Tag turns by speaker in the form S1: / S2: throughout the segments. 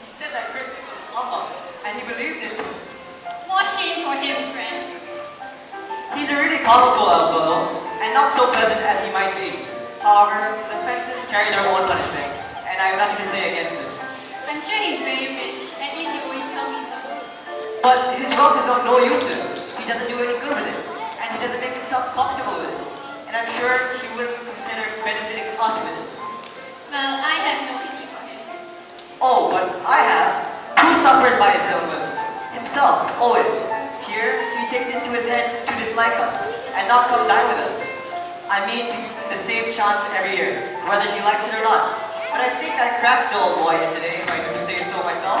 S1: He said that Christmas was a humbug, and he believed it too.
S2: More shame for him, friend.
S1: He's a really comical fellow, and not so pleasant as he might be. However, his offenses carry their own punishment, and I have nothing to say against him.
S2: I'm sure he's very rich. At least he always tells me so.
S1: But his wealth is of no use to him. He doesn't do any good with it, and he doesn't make himself comfortable with it. And I'm sure he wouldn't consider benefiting us with it.
S2: Well, I have no pity for him.
S1: Oh, but I have. Who suffers by his ill whims? Himself, always. Here, he takes it into his head to dislike us, and not come dine with us. I mean to give him the same chance every year, whether he likes it or not. But I think that cracked the old boy yesterday, if I do say so myself.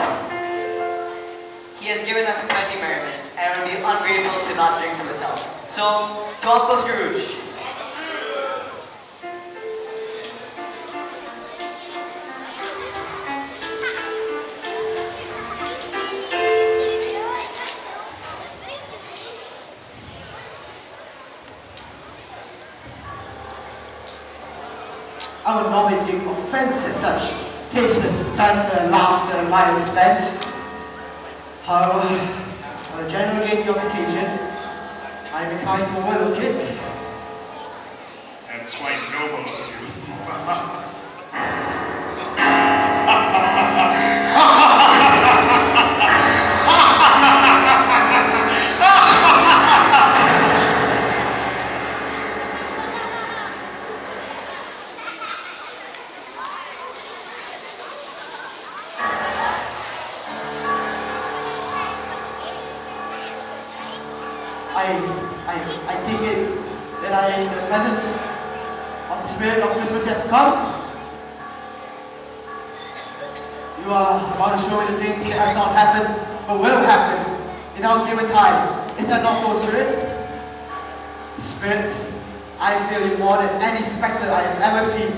S1: He has given us plenty merriment, and it would be ungrateful to not drink to his health. So, to Uncle Scrooge.
S3: I would normally take offense at such tasteless banter and laughter at my expense. However, on a general gaiety of occasion, I am inclined to overlook it.
S4: That's quite noble of you.
S3: I take it that I am in the presence of the spirit of Christmas yet to come. You are about to show me the things that have not happened, but will happen in our given time. Is that not so, Spirit? Spirit, I feel you more than any spectre I have ever seen.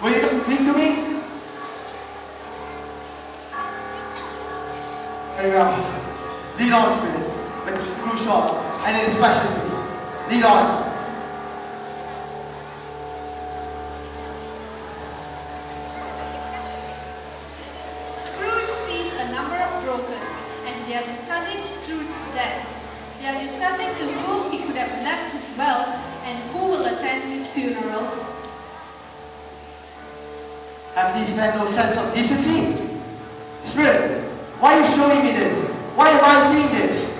S3: Will you speak to me? Very well. Lead on, Spirit, with blue shawl, and it is precious to me. Lead on.
S5: Scrooge sees a number of brokers, and they are discussing Scrooge's death. They are discussing to whom he could have left his wealth and who will attend his funeral.
S3: Have these men no sense of decency? Spirit, why are you showing me this? Why am I seeing this?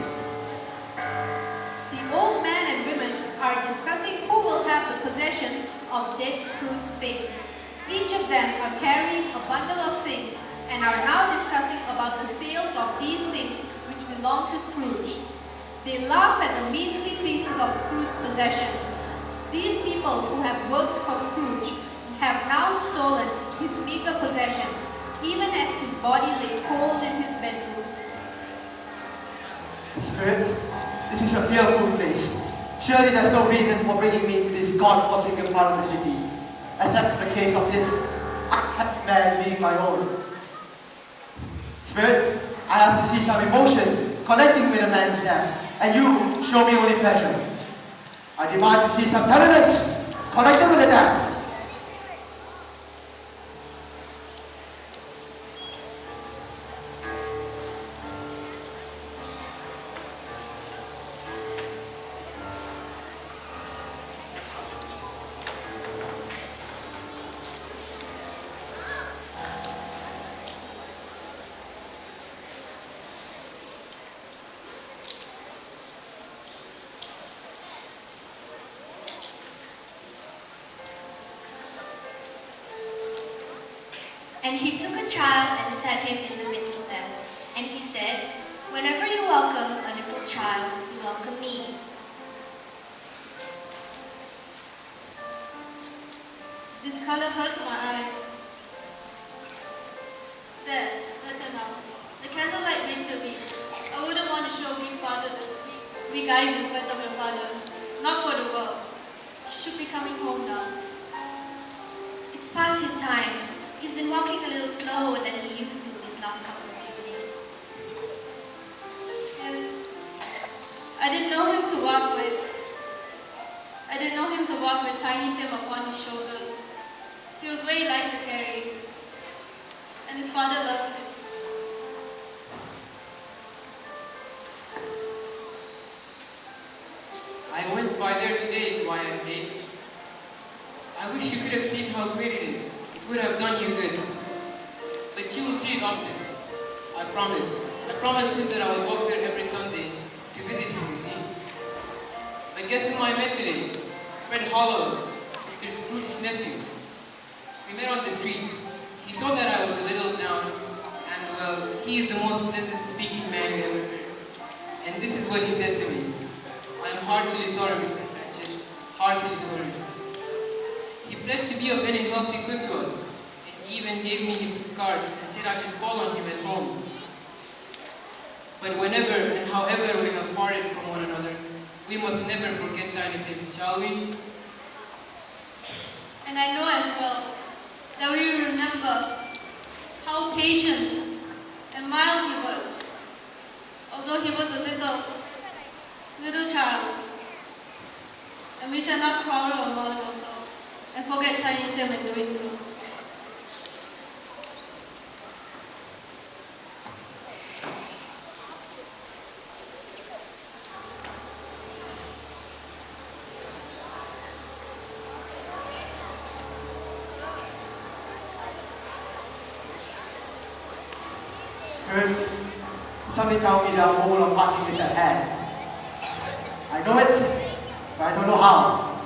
S5: The old man and women are discussing who will have the possessions of dead Scrooge's things. Each of them are carrying a bundle of things and are now discussing about the sales of these things which belong to Scrooge. They laugh at the measly pieces of Scrooge's possessions. These people who have worked for Scrooge have now stolen his meager possessions, even as his body lay cold in his bedroom.
S3: Spirit, this is a fearful place. Surely there's no reason for bringing me to this God-forsaken part of the city, except for the case of this man being my own. Spirit, I ask to see some emotion connecting with a man's death, and you show me only pleasure. I demand to see some tenderness connected with the death.
S6: And he took a child and set him in the midst of them. And he said, "Whenever you welcome a little child, you welcome me."
S7: This color hurts my eye. There, better now. The candlelight makes it weak. I wouldn't want to show weak eyes in front of your father. Not for the world. He should be coming home now.
S6: It's past his time. He's been walking a little slower than he used to these last couple of evenings.
S7: Yes. I didn't know him to walk with. I didn't know him to walk with Tiny Tim upon his shoulders. He was very light to carry. And his father loved him.
S8: by there today is why I'm late. I wish you could have seen how great it is. It would have done you good. But you will see it often. I promise. I promised him that I would walk there every Sunday to visit him, you see. But guess whom I met today? Fred Hollow, Mr. Scrooge's nephew. We met on the street. He saw that I was a little down, and well, he is the most pleasant speaking man you ever heard. And this is what he said to me. I am heartily sorry, Mr. Cratchit. Heartily sorry. He pledged to be of any help he could to us, and he even gave me his card and said I should call on him at home. But whenever and however we have parted from one another, we must never forget Tiny Tim, shall we?
S7: And I know as well that we will remember how patient and mild he was, although he was a little child. And we shall not quarrel among ourselves and forget Tiny Tim in doing so.
S3: Spirit, somebody tell me the moment of parting is at hand. I know it, but I don't know how.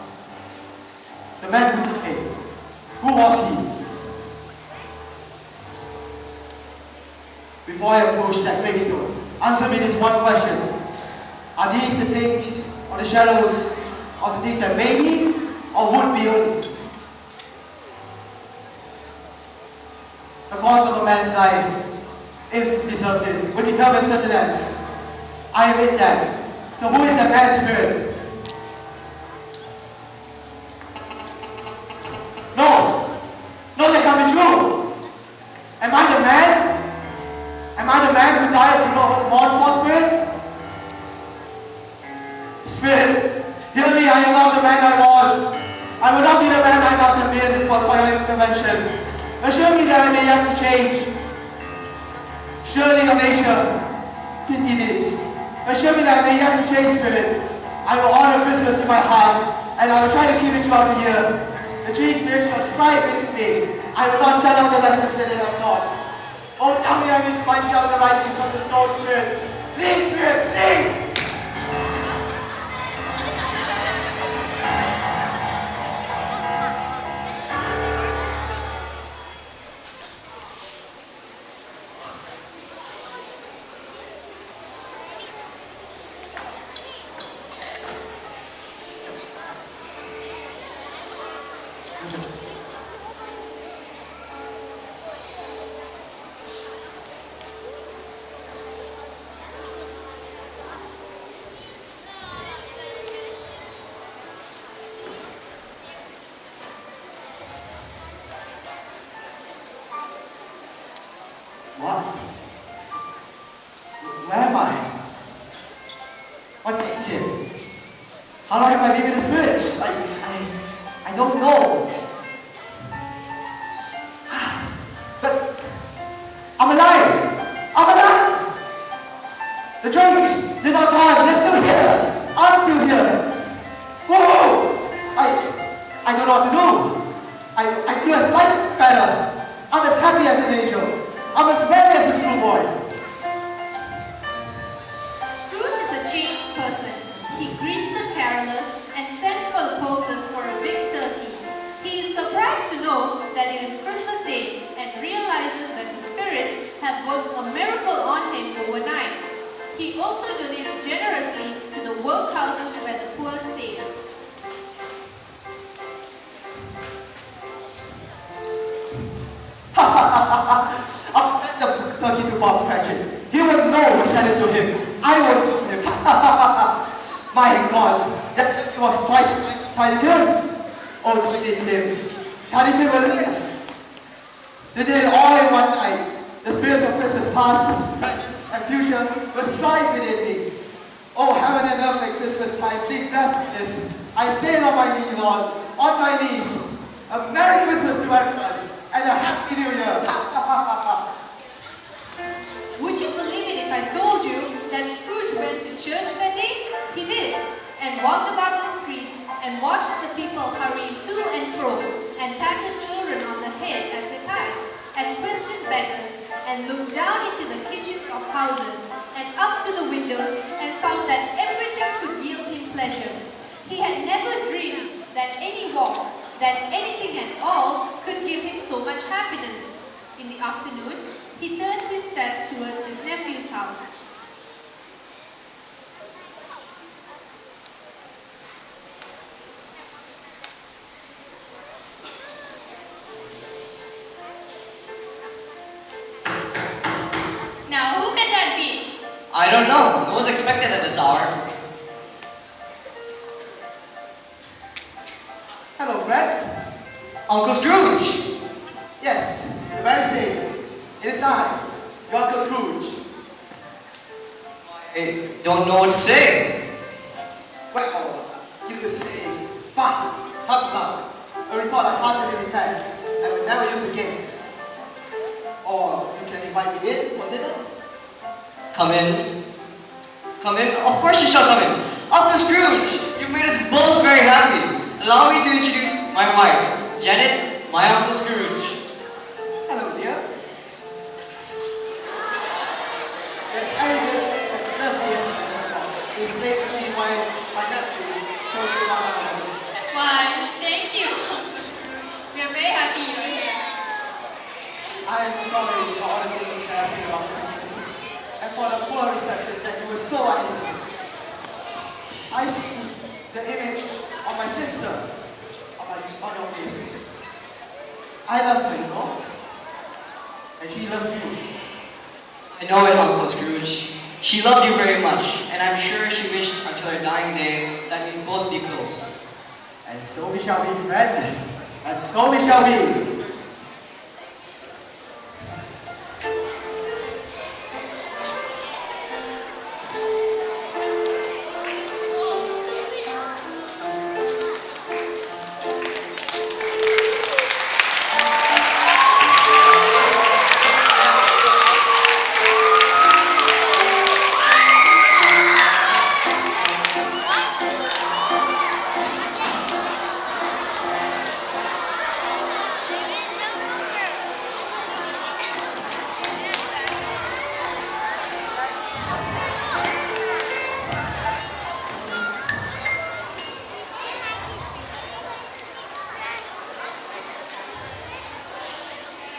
S3: The man who died, who was he? Before I approach that gravestone, answer me this one question. Are these the things, or the shadows, or the things that may be, or would be only? The course of a man's life, if he deserves it, would determine certain ends. I admit that. So who is that man's spirit? No! No, that can't be true! Am I the man? Am I the man who died who was born for spirit? Spirit, hear me, I am not the man I was. I will not be the man I must have been for your intervention. Assure me that I may yet to change. Surely your nature pitied it. Assure me that I may yet to change, Spirit. I will honor Christmas in my heart, and I will try to keep it throughout the year. The tree spirit shall strive in me. I will not shut out the lessons that they have taught. Oh, tell me I may find out the writings of the stone spirit. Please, Spirit, please! What? Where am I? What is it? How long have I been in the spirits? I don't know. But I'm alive! I'm alive! The drinks, they're not gone, they're still here. I'm still here. Whoa! I don't know what to do. I feel as light as a feather. I'm as happy as an angel. I'm as merry as a schoolboy.
S5: Scrooge is a changed person. He greets the carolers and sends for the poulters for a big turkey. He is surprised to know that it is Christmas Day and realizes that the spirits have worked a miracle on him overnight. He also donates generously to the workhouses where the poor stay.
S3: I'll send the turkey to Bob Cratchit. He would know who sent it to him. I would know him. My God, that turkey was twice as nice as Tiny Tim. Oh, Tiny Tim. Tiny Tim will live. They did it all in one night. The spirits of Christmas past, present, and future will strive within me. Oh, heaven and earth at Christmas time, please bless me this. I say it on my knees, Lord, on my knees. A Merry Christmas to everybody. And a Happy New Year!
S5: Would you believe it if I told you that Scrooge went to church that day? He did. and walked about the streets and watched the people hurrying to and fro and patted children on the head as they passed and questioned beggars and looked down into the kitchens of houses and up to the windows and found that everything could yield him pleasure. He had never dreamed that any walk, that anything at all could give him so much happiness. In the afternoon, he turned his steps towards his nephew's house.
S2: Now, who can that be?
S1: I don't know. No one's expected at this hour.
S3: Hello, Fred.
S1: Uncle Scrooge!
S3: Yes, the very same. It is I, your Uncle Scrooge.
S1: I don't know what to say.
S3: Well, you could say, bah, humbug, a retort I heartily repent and will never use again. Or you can invite me in for dinner.
S1: Come in. Come in? Of course you shall come in. Uncle Scrooge, you made us both very happy. Allow me to introduce my wife, Janet, my Uncle Scrooge.
S3: Hello, dear. Yes, I will lovely it's late to see my nephew, so
S2: Why, thank you. We are very happy you are here.
S3: I am sorry for all the things that I said about Christmas and for the poor reception that you were so uneasy. I see the image of my sister on your face. I love her, you know, and she loves you.
S1: I know it, Uncle Scrooge. She loved you very much, and I'm sure she wished until her dying day that we'd both be close.
S3: And so we shall be, Fred. And so we shall be.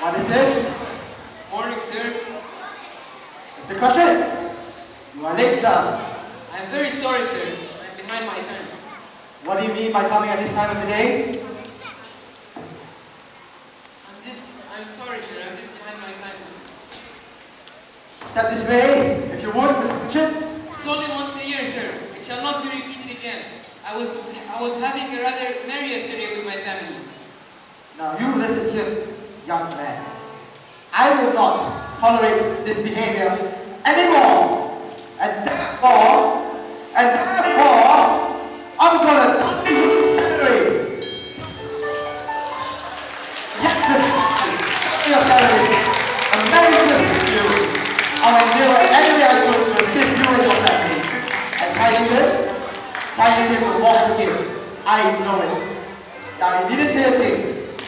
S3: What is this?
S8: Morning, sir.
S3: Mr. Cratchit, you are late, sir.
S8: I'm very sorry, sir. I'm behind my time.
S3: What do you mean by coming at this time of the day?
S8: I'm sorry, sir. I'm just behind my time.
S3: Step this way, if you would, Mr. Cratchit.
S8: It's only once a year, sir. It shall not be repeated again. I was having a rather merry yesterday with my family.
S3: Now you listen here, young man. I will not tolerate this behavior anymore. And therefore, I'm gonna dump you from salary. Yes, Mr. Cratchit, dump your salary. A Merry Christmas to you. I will do anything I could to assist you and your family. And Tiny Tim will walk with you. I know it. Now, you didn't say a thing.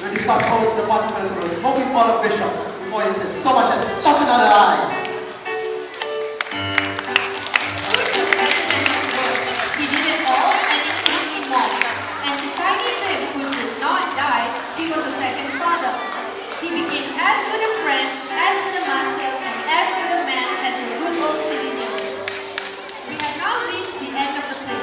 S3: We'll discuss all the particulars of the smoking pot of Bishop before you can so much as dot another eye.
S5: Scrooge was better than his word. He did it all and infinitely more. And to Tiny Tim, who did not die, he was a second father. He became as good a friend, as good a master, and as good a man as the good old city knew. We have now reached the end of the play.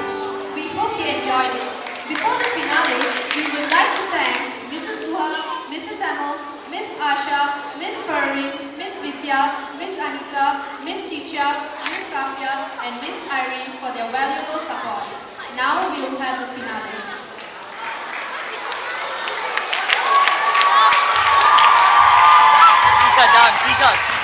S5: We hope you enjoyed it. Before the finale, we would like to thank Mrs. Duha, Mr. Tamil, Miss Asha, Miss Parveen, Miss Vidya, Miss Anita, Miss Teacher, Miss Safia, and Miss Irene for their valuable support. Now we will have the finale.
S9: Done.